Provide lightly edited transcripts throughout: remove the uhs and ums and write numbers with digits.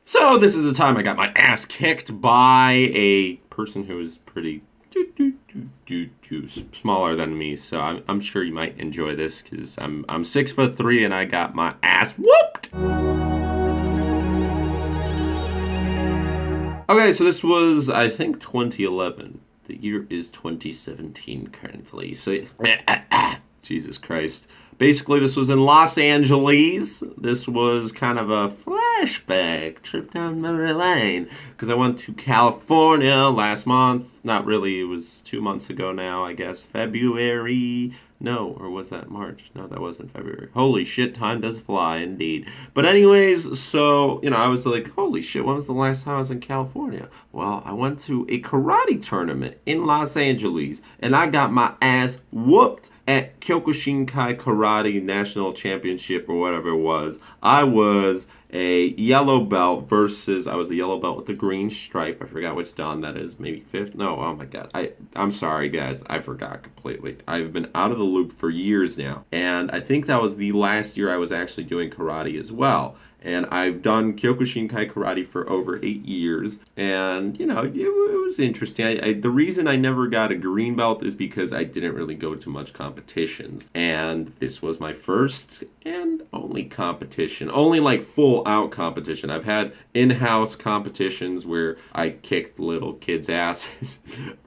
So this is the time I got my ass kicked by a person who is pretty smaller than me. So I'm sure you might enjoy this because I'm 6'3" and I got my ass whooped. Okay, so this was I think 2011. The year is 2017 currently. So Jesus Christ. Basically, this was in Los Angeles. This was kind of a flashback trip down memory lane because I went to California last month. Not really, it was 2 months ago now, I guess. February. No, or was that March? No, that wasn't February. Holy shit, time does fly indeed. But anyways, so, I was like, holy shit, when was the last time I was in California? Well, I went to a karate tournament in Los Angeles, and I got my ass whooped at Kyokushinkai Karate National Championship or whatever it was. I was a yellow belt versus I was the yellow belt with the green stripe. I forgot which dan that is. Maybe fifth? No, oh my god. I'm sorry guys. I forgot completely. I've been out of the loop for years now. And I think that was the last year I was actually doing karate as well. And I've done Kyokushinkai Karate for over 8 years. And, it was interesting. The reason I never got a green belt is because I didn't really go to much competitions. And this was my first and only competition. Only like full out competition. I've had in-house competitions where I kicked little kids' asses.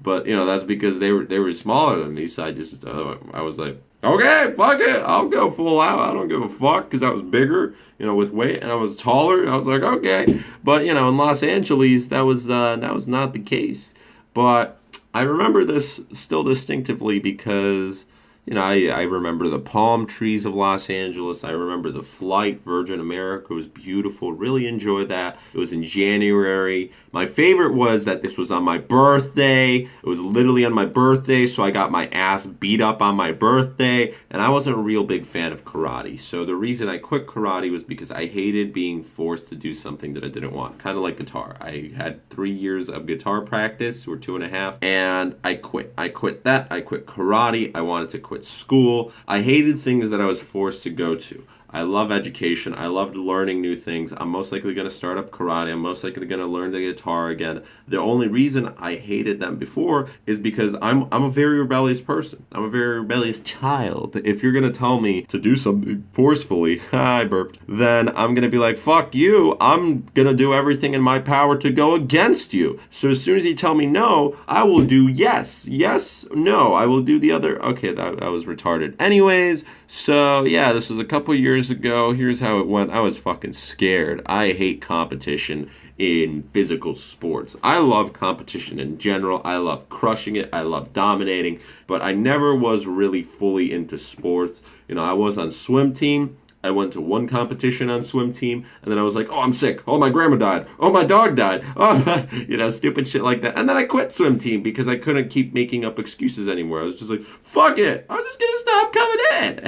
But, that's because they were smaller than me. So I was like, okay, fuck it. I'll go full out. I don't give a fuck because I was bigger, with weight, and I was taller. I was like, okay. But, in Los Angeles, that was not the case. But I remember this still distinctively because, I remember the palm trees of Los Angeles. I remember the flight. Virgin America was beautiful. Really enjoyed that. It was in January. My favorite was that this was on my birthday. It was literally on my birthday, so I got my ass beat up on my birthday, and I wasn't a real big fan of karate. So the reason I quit karate was because I hated being forced to do something that I didn't want, kind of like guitar. I had 3 years of guitar practice, or 2.5, and I quit. I quit that. I quit karate. I wanted to quit school. I hated things that I was forced to go to. I love education. I loved learning new things. I'm most likely going to start up karate. I'm most likely going to learn the guitar again. The only reason I hated them before is because I'm a very rebellious person. I'm a very rebellious child. If you're going to tell me to do something forcefully, I burped, then I'm going to be like, fuck you. I'm going to do everything in my power to go against you. So as soon as you tell me no, I will do yes. Yes, no. I will do the other. Okay, that was retarded. Anyways, so yeah, this was a couple years ago. Here's how it went. I was fucking scared. I hate competition in physical sports. I love competition in general. I love crushing it. I love dominating, but I never was really fully into sports. I was on swim team. I went to one competition on swim team, and then I was like, oh, I'm sick. Oh, my grandma died. Oh, my dog died. Oh, stupid shit like that. And then I quit swim team because I couldn't keep making up excuses anymore. I was just like, fuck it. I'm just going to stop coming in.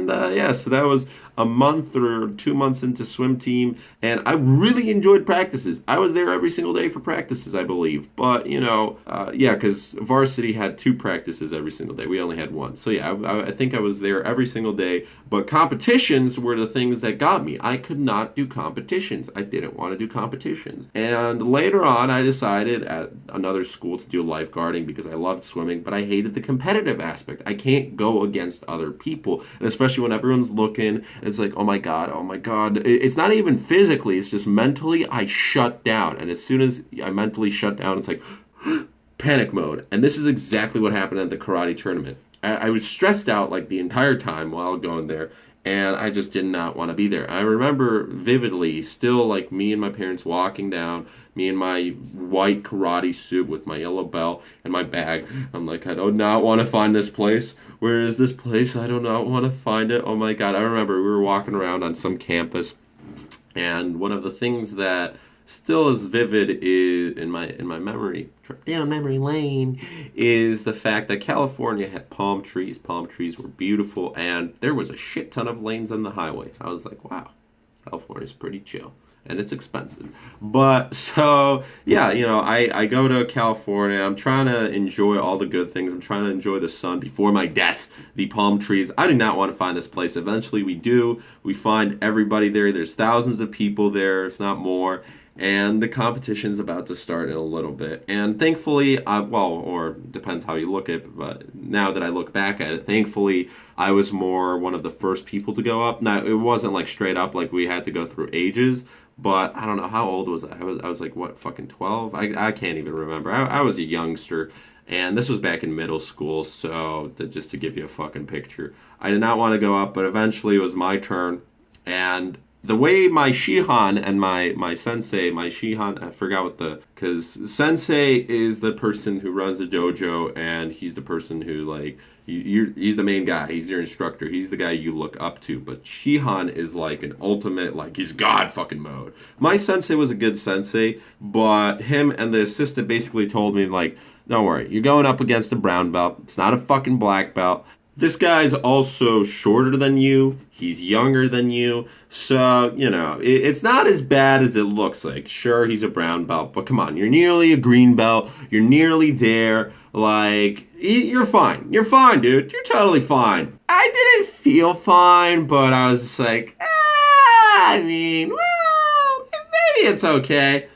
And, so that was a month or 2 months into swim team, and I really enjoyed practices. I was there every single day for practices, I believe. But, because varsity had 2 practices every single day. We only had 1. So, yeah, I think I was there every single day. But competitions were the things that got me. I could not do competitions. I didn't want to do competitions. And later on, I decided at another school to do lifeguarding because I loved swimming, but I hated the competitive aspect. I can't go against other people, and especially when everyone's looking. It's like, oh my god. It's not even physically, it's just mentally I shut down. And as soon as I mentally shut down, it's like panic mode. And this is exactly what happened at the karate tournament. I was stressed out like the entire time while going there, and I just did not want to be there. I remember vividly still like me and my parents walking down, me in my white karate suit with my yellow belt and my bag. I'm like, I do not want to find this place. Where is this place? I do not want to find it. Oh my god. I remember we were walking around on some campus, and one of the things that still is vivid is in my memory, trip down memory lane, is the fact that California had palm trees. Palm trees were beautiful, and there was a shit ton of lanes on the highway. I was like, wow, California's pretty chill. And it's expensive. But so, yeah, I go to California. I'm trying to enjoy all the good things. I'm trying to enjoy the sun before my death, the palm trees. I do not want to find this place. Eventually we do. We find everybody there. There's thousands of people there, if not more. and the competition's about to start in a little bit. And thankfully, or depends how you look at it, but now that I look back at it, thankfully, I was more one of the first people to go up. Now, it wasn't like straight up, like we had to go through ages, but I don't know, how old was I? I was like, what, fucking 12? I can't even remember. I was a youngster. And this was back in middle school, so just to give you a fucking picture. I did not want to go up, but eventually it was my turn. And the way my Shihan and my sensei, my Shihan, I forgot what because sensei is the person who runs the dojo, and he's the person who, like, he's the main guy. He's your instructor. He's the guy you look up to. But Shihan is like an ultimate, like, he's God fucking mode. My sensei was a good sensei, but him and the assistant basically told me, like, don't worry, you're going up against a brown belt. It's not a fucking black belt. This guy's also shorter than you. He's younger than you. So, it's not as bad as it looks like. Sure, he's a brown belt, but come on, you're nearly a green belt. You're nearly there. Like, you're fine. You're fine, dude. You're totally fine. I didn't feel fine, but I was just like, well, maybe it's okay.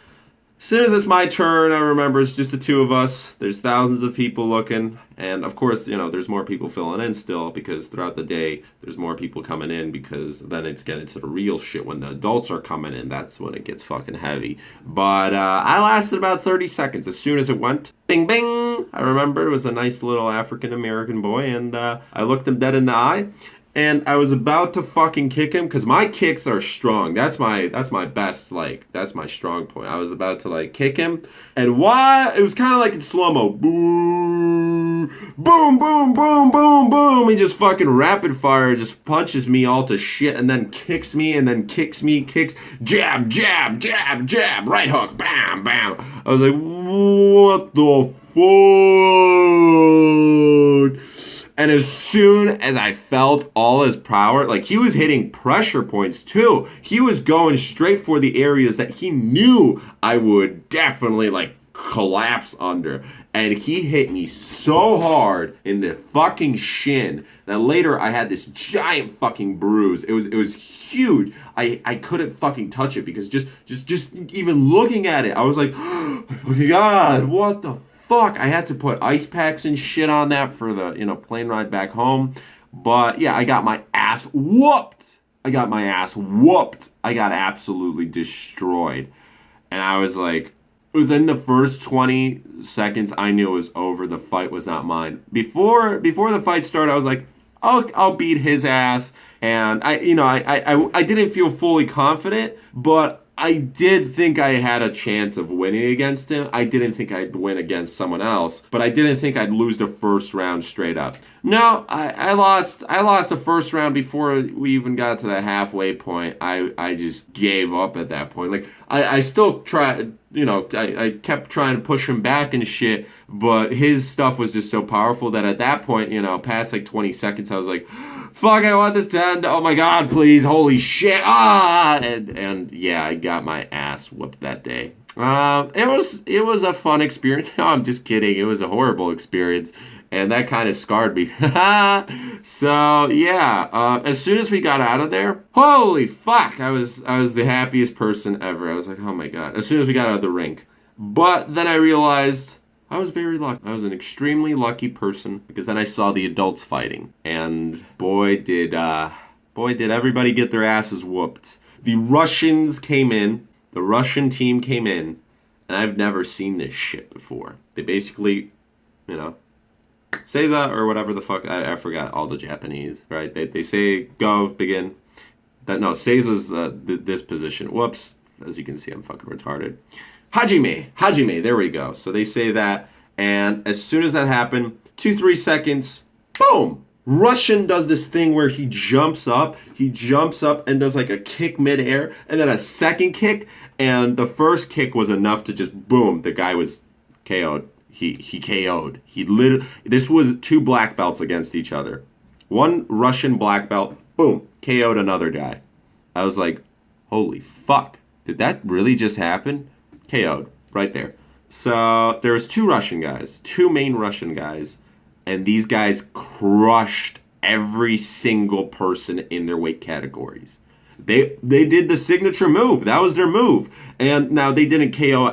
As soon as it's my turn, I remember it's just the two of us. There's thousands of people looking. And of course, there's more people filling in still, because throughout the day, there's more people coming in, because then it's getting to the real shit. When the adults are coming in, that's when it gets fucking heavy. But I lasted about 30 seconds. As soon as it went, bing, bing, I remember it was a nice little African-American boy, and I looked him dead in the eye. And I was about to fucking kick him, because my kicks are strong. That's my best, like, that's my strong point. I was about to, like, kick him. And why? It was kind of like in slow-mo. Boom, boom, boom, boom, boom, boom. He just fucking rapid fire, just punches me all to shit, and then kicks me, and then kicks, jab, jab, jab, jab, right hook, bam, bam. I was like, what the fuck? And as soon as I felt all his power, like, he was hitting pressure points too. He was going straight for the areas that he knew I would definitely, like, collapse under. And he hit me so hard in the fucking shin that later I had this giant fucking bruise. It was huge. I couldn't fucking touch it, because just even looking at it, I was like, oh my God, what the fuck? I had to put ice packs and shit on that for the, plane ride back home. But yeah, I got my ass whooped. I got absolutely destroyed. And I was like, within the first 20 seconds, I knew it was over. The fight was not mine. Before the fight started, I was like, I'll beat his ass. And I didn't feel fully confident, but I did think I had a chance of winning against him. I didn't think I'd win against someone else, but I didn't think I'd lose the first round straight up. No, I lost the first round before we even got to the halfway point. I just gave up at that point. Like, I still tried, I kept trying to push him back and shit, but his stuff was just so powerful that at that point, past like 20 seconds, I was like, fuck, I want this to end. Oh my God, please. Holy shit. And yeah, I got my ass whooped that day. It was a fun experience. No, I'm just kidding. It was a horrible experience. And that kind of scarred me. So yeah, as soon as we got out of there, holy fuck, I was the happiest person ever. I was like, oh my God, as soon as we got out of the rink. But then I realized I was very lucky. I was an extremely lucky person, because then I saw the adults fighting, and boy did everybody get their asses whooped. The Russian team came in, and I've never seen this shit before. They basically, Seiza or whatever the fuck, I forgot all the Japanese, right? They say go, begin. Seiza's this position. Whoops, as you can see, I'm fucking retarded. Hajime, there we go. So they say that, and as soon as that happened, 2-3 seconds, boom! Russian does this thing where he jumps up and does like a kick midair, and then a second kick, and the first kick was enough to just boom, the guy was KO'd. He KO'd. This was two black belts against each other. One Russian black belt, boom, KO'd another guy. I was like, holy fuck, did that really just happen? KO'd right there. So there was two main Russian guys, and these guys crushed every single person in their weight categories. They did the signature move. That was their move. And now they didn't KO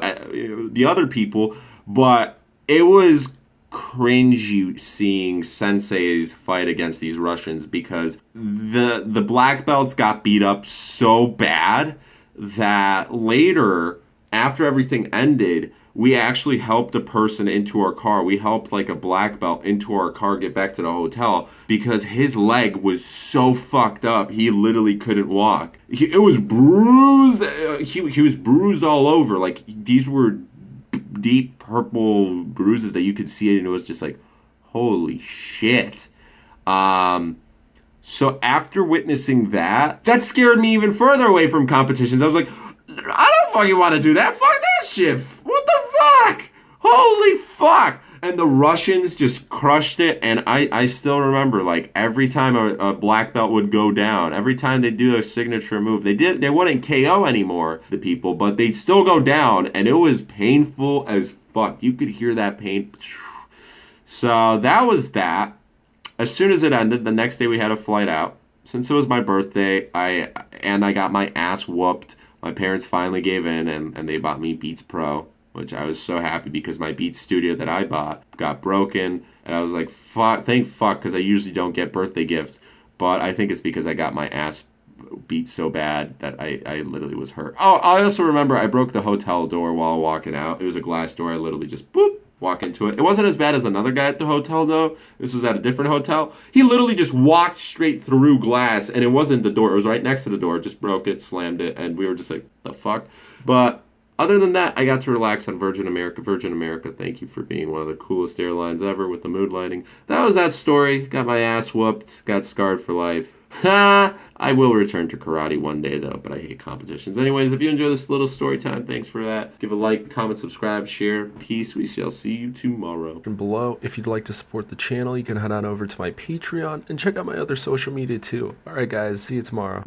the other people, but it was cringy seeing senseis fight against these Russians because the black belts got beat up so bad that later, after everything ended, we actually helped a person into our car. We helped like a black belt into our car get back to the hotel because his leg was so fucked up he literally couldn't walk. It was bruised. He was bruised all over. Like these were deep purple bruises that you could see it, and it was just like, holy shit. So after witnessing that, that scared me even further away from competitions. I was like, I don't fucking want to do that. Fuck that shit. What the fuck? Holy fuck. And the Russians just crushed it. And I still remember, like, every time a black belt would go down, every time they do a signature move, they wouldn't KO anymore, the people, but they'd still go down. And it was painful as fuck. You could hear that pain. So that was that. As soon as it ended, the next day we had a flight out. Since it was my birthday, I got my ass whooped. My parents finally gave in, and they bought me Beats Pro, which I was so happy because my Beats Studio that I bought got broken. And I was like, fuck, thank fuck, because I usually don't get birthday gifts. But I think it's because I got my ass beat so bad that I literally was hurt. Oh, I also remember I broke the hotel door while walking out. It was a glass door. I literally just, boop, walk into it. It wasn't as bad as another guy at the hotel, though. This was at a different hotel. He literally just walked straight through glass, and it wasn't the door. It was right next to the door. Just broke it, slammed it, and we were just like, the fuck? But other than that, I got to relax on Virgin America. Virgin America, thank you for being one of the coolest airlines ever with the mood lighting. That was that story. Got my ass whooped. Got scarred for life. Ha! I will return to karate one day, though, but I hate competitions. Anyways, if you enjoy this little story time, thanks for that. Give a like, comment, subscribe, share. Peace. We shall see you tomorrow. And below, if you'd like to support the channel, you can head on over to my Patreon and check out my other social media too. Alright guys, see you tomorrow.